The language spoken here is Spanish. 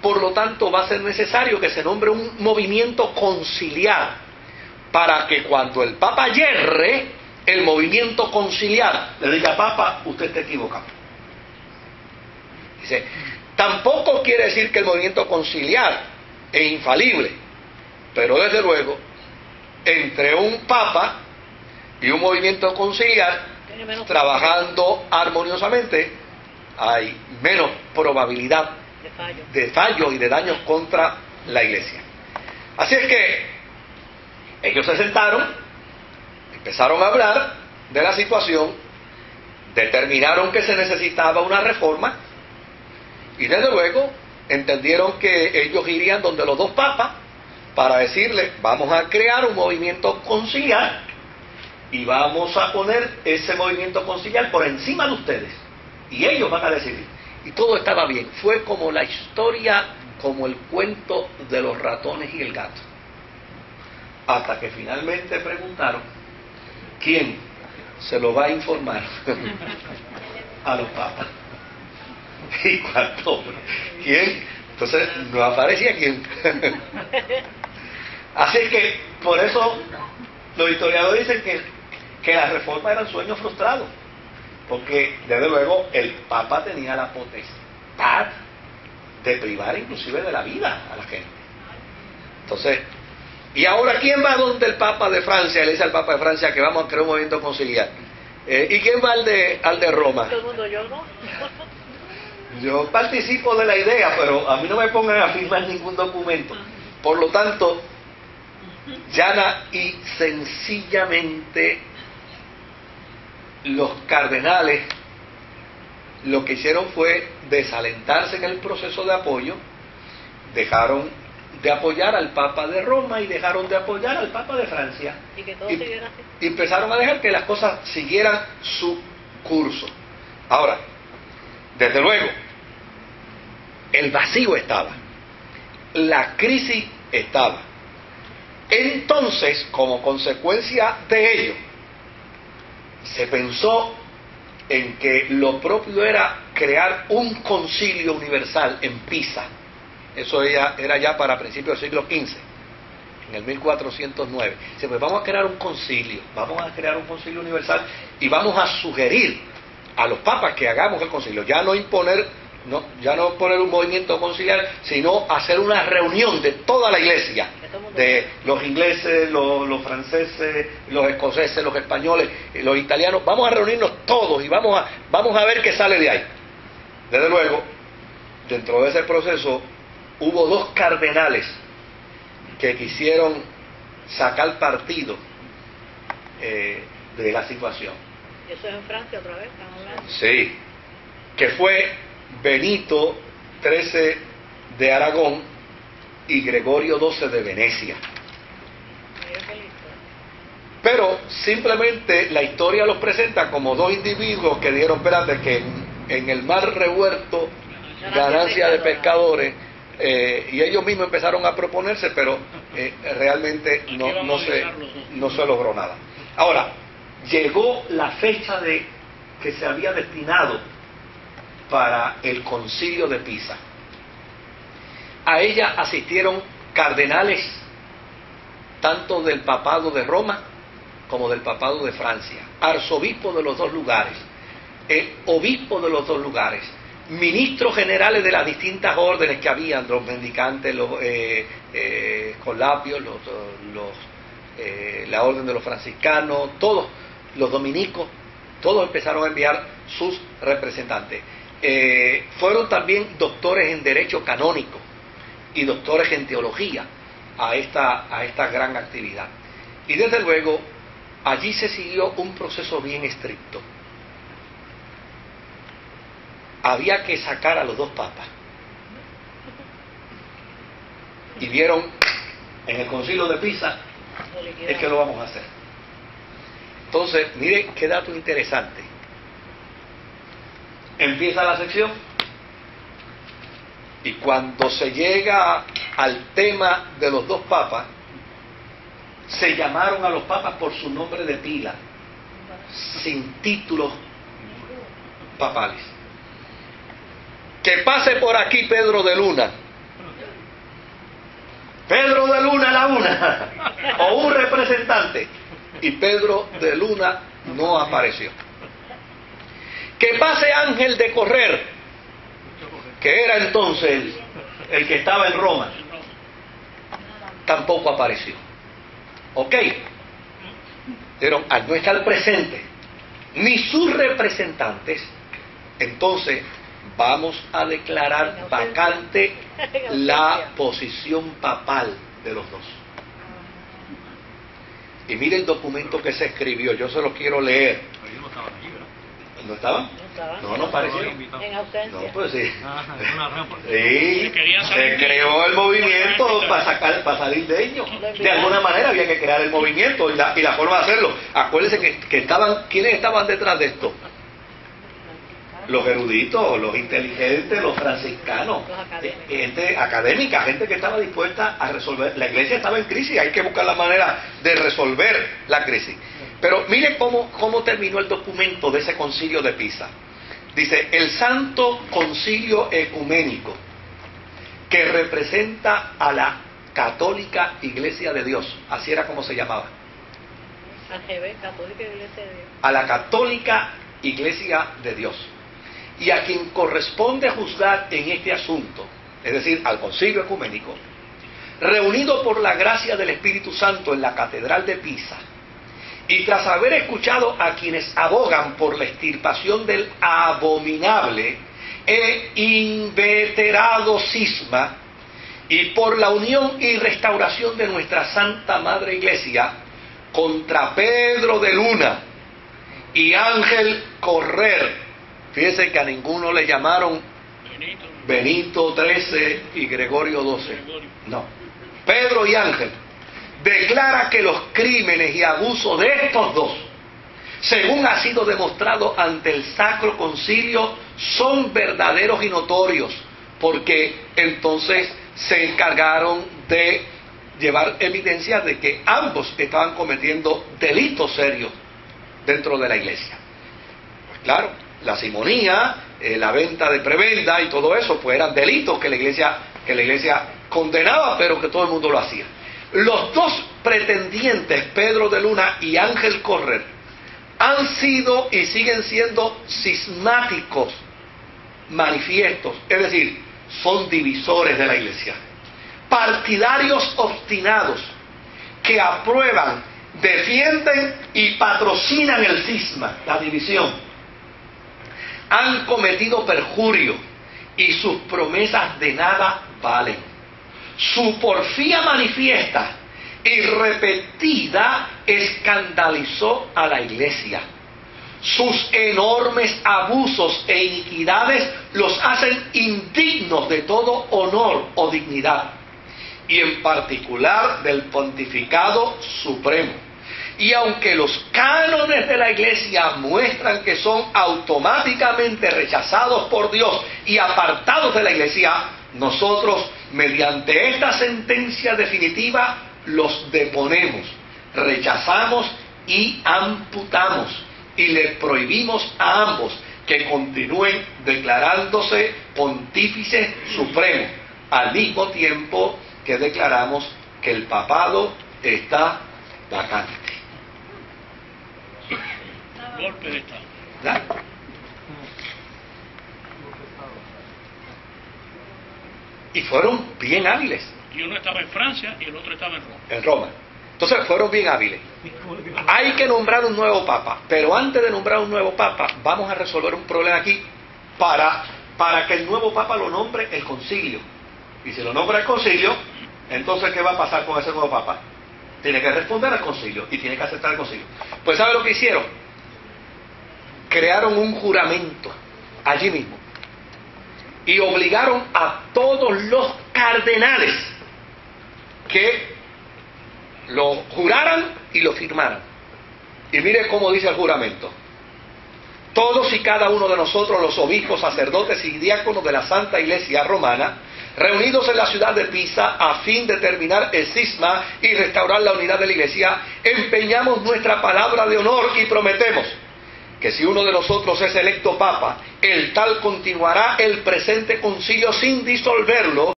por lo tanto va a ser necesario que se nombre un movimiento conciliar para que cuando el Papa yerre, el movimiento conciliar le diga: Papa, usted está equivocado. Dice, tampoco quiere decir que el movimiento conciliar es infalible, pero desde luego entre un Papa y un movimiento conciliar trabajando armoniosamente hay menos probabilidad de fallo y de daños contra la Iglesia. Así es que ellos se sentaron, empezaron a hablar de la situación, determinaron que se necesitaba una reforma y desde luego entendieron que ellos irían donde los dos papas para decirle: vamos a crear un movimiento conciliar y vamos a poner ese movimiento conciliar por encima de ustedes y ellos van a decidir. Y todo estaba bien. Fue como la historia, como el cuento de los ratones y el gato, hasta que finalmente preguntaron: ¿quién se lo va a informar a los papas? Y cuando ¿quién? Entonces no aparecía quién. Así que por eso los historiadores dicen que las reformas eran sueños frustrados, porque desde luego el Papa tenía la potestad de privar inclusive de la vida a la gente. Entonces, ¿y ahora quién va donde el Papa de Francia? Le dice al Papa de Francia que vamos a crear un movimiento conciliar. ¿Y quién va al de Roma? Todo el mundo, yo no. Yo participo de la idea, pero a mí no me pongan a firmar ningún documento. Por lo tanto, llana y sencillamente los cardenales lo que hicieron fue desalentarse en el proceso de apoyo, dejaron de apoyar al Papa de Roma y dejaron de apoyar al Papa de Francia, Y que todo siguiera así. y empezaron a dejar que las cosas siguieran su curso. Ahora, desde luego, el vacío estaba, la crisis estaba. Entonces, como consecuencia de ello, se pensó en que lo propio era crear un concilio universal en Pisa. Eso era ya para principios del siglo XV, en el 1409. Dice, pues vamos a crear un concilio universal y vamos a sugerir a los papas que hagamos el concilio, ya no poner un movimiento conciliar, sino hacer una reunión de toda la Iglesia, de los ingleses, los franceses, los escoceses, los españoles, los italianos. Vamos a reunirnos todos y vamos a ver qué sale de ahí. Desde luego, dentro de ese proceso hubo dos cardenales que quisieron sacar partido de la situación. ¿Y eso es en Francia otra vez? ¿Están hablando? Sí, que fue Benito XIII de Aragón y Gregorio XII de Venecia. Mira qué listo. Pero simplemente la historia los presenta como dos individuos que dieron, espérate, que en el mar revuelto, ganancia de pescadores, y ellos mismos empezaron a proponerse, pero realmente no se logró nada. Ahora, llegó la fecha que se había destinado para el concilio de Pisa. A ella asistieron cardenales tanto del papado de Roma como del papado de Francia, arzobispo de los dos lugares, obispo de los dos lugares, ministros generales de las distintas órdenes que habían, los mendicantes, los escolapios, la orden de los franciscanos, todos los dominicos, todos empezaron a enviar sus representantes. Fueron también doctores en derecho canónico y doctores en teología a esta gran actividad. Y desde luego allí se siguió un proceso bien estricto. Había que sacar a los dos papas y vieron en el concilio de Pisa es que lo vamos a hacer. Entonces, miren qué dato interesante. Empieza la sección y cuando se llega al tema de los dos papas, se llamaron a los papas por su nombre de pila, sin títulos papales. Que pase por aquí Pedro de Luna. una o un representante, y Pedro de Luna no apareció. Que pase Ángel de Correr, que era entonces el que estaba en Roma, tampoco apareció. ¿Ok? Pero al no estar presente ni sus representantes, entonces vamos a declarar vacante la posición papal de los dos. Y mire el documento que se escribió, yo se lo quiero leer. Ellos no estaban allí, ¿verdad? ¿No estaban? No estaban. No, no aparecieron. En ausencia. No, pues sí. Es una reunión porque Sí, se creó el movimiento para salir de ellos. De alguna manera había que crear el movimiento y la forma de hacerlo. Acuérdense que estaban, ¿quiénes estaban detrás de esto? Los eruditos, los inteligentes, los franciscanos, Los académicos. gente académica, gente que estaba dispuesta a resolver. La iglesia estaba en crisis, hay que buscar la manera de resolver la crisis. Pero mire cómo terminó el documento de ese concilio de Pisa. Dice, el Santo Concilio Ecuménico, que representa a la Católica Iglesia de Dios, así era como se llamaba, AGB, Católica Iglesia de Dios. a la Católica Iglesia de Dios, y a quien corresponde juzgar en este asunto, es decir, al Concilio Ecuménico, reunido por la gracia del Espíritu Santo en la Catedral de Pisa, y tras haber escuchado a quienes abogan por la extirpación del abominable e inveterado cisma, y por la unión y restauración de nuestra Santa Madre Iglesia, contra Pedro de Luna y Ángel Correr. Fíjense que a ninguno le llamaron Benito XIII y Gregorio XII. No. Pedro y Ángel. Declara que los crímenes y abusos de estos dos, según ha sido demostrado ante el Sacro Concilio, son verdaderos y notorios, porque entonces se encargaron de llevar evidencia de que ambos estaban cometiendo delitos serios dentro de la iglesia. Pues claro, la simonía, la venta de prebenda y todo eso, pues eran delitos que la iglesia condenaba, pero que todo el mundo lo hacía. Los dos pretendientes, Pedro de Luna y Ángel Correr, han sido y siguen siendo cismáticos, manifiestos, es decir, son divisores de la iglesia, partidarios obstinados que aprueban, defienden y patrocinan el cisma, la división. Han cometido perjurio y sus promesas de nada valen. Su porfía manifiesta y repetida escandalizó a la iglesia. Sus enormes abusos e iniquidades los hacen indignos de todo honor o dignidad, y en particular del pontificado supremo. Y aunque los cánones de la iglesia muestran que son automáticamente rechazados por Dios y apartados de la iglesia, nosotros, mediante esta sentencia definitiva, los deponemos, rechazamos y amputamos, y le prohibimos a ambos que continúen declarándose pontífices supremos, al mismo tiempo que declaramos que el papado está vacante. Golpe de Estado. ¿Ya? Y fueron bien hábiles Y uno estaba en Francia y el otro estaba en Roma. en Roma. Entonces fueron bien hábiles. Hay que nombrar un nuevo papa, pero antes de nombrar un nuevo papa, vamos a resolver un problema aquí para que el nuevo papa lo nombre el concilio. Y si lo nombra el concilio, entonces ¿qué va a pasar con ese nuevo papa? Tiene que responder al concilio y tiene que aceptar el concilio. Pues ¿sabe lo que hicieron? Crearon un juramento allí mismo y obligaron a todos los cardenales que lo juraran y lo firmaran. Y mire cómo dice el juramento: todos y cada uno de nosotros, los obispos, sacerdotes y diáconos de la Santa Iglesia Romana, reunidos en la ciudad de Pisa a fin de terminar el cisma y restaurar la unidad de la Iglesia, empeñamos nuestra palabra de honor y prometemos que si uno de nosotros es electo papa, el tal continuará el presente concilio sin disolverlo,